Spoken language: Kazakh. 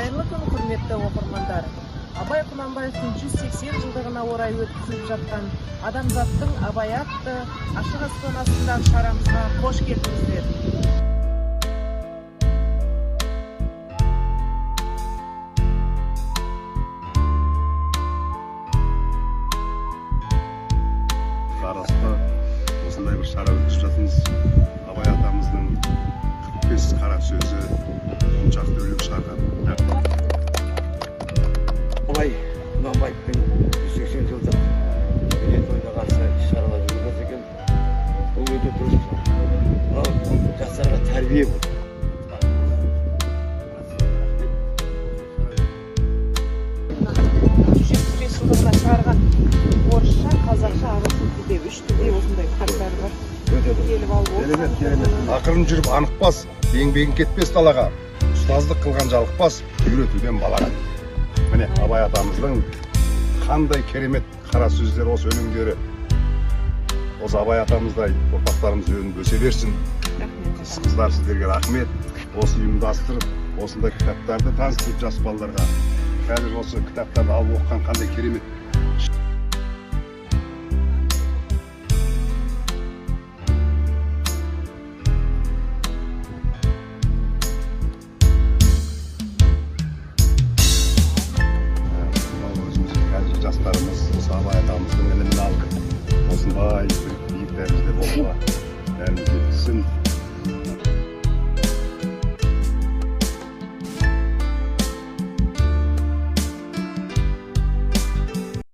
Қайырлы күн, құрметті оқырмандар. Абай Құнанбаевтың 180 жылдығына орай өткізіліп жатқан адамзаттың Абай атты ашық аспан астындағы шарамызға қош келдіңіздер. Арасында осындай бір шара өткізіп жатырмыз. Абай атамыздың 45 қара сөзі оншақты өлең шығарған. Абай Құнанбаевтың 180 жылдық мерейтойына қарсы іс-шаралар жүргізіп екен. Бұл өте дұрыс. Мынау жастарға тәрбие бұл. 175 жылдығына шығарған орысша, қазақша, ағылшын тілде 3 тілде осындай кітаптары бар. Келіп алып Ақырын жүріп анықпас, еңбегін кетпес далаға, ұстаздық қылған жалықпас, үйретуден балаға. Міне Абай атамыздың қандай керемет қара сөздері, осы өлеңдері. Осы Абай атамыздай ұрпақтарымыз өніп өсе берсін. Қыздар, сіздерге рахмет. Осы ұйымдастырып, осындай кітаптарды таныстырып жас балаларға. Қазір осы кітаптарды алып оқыған қандай керемет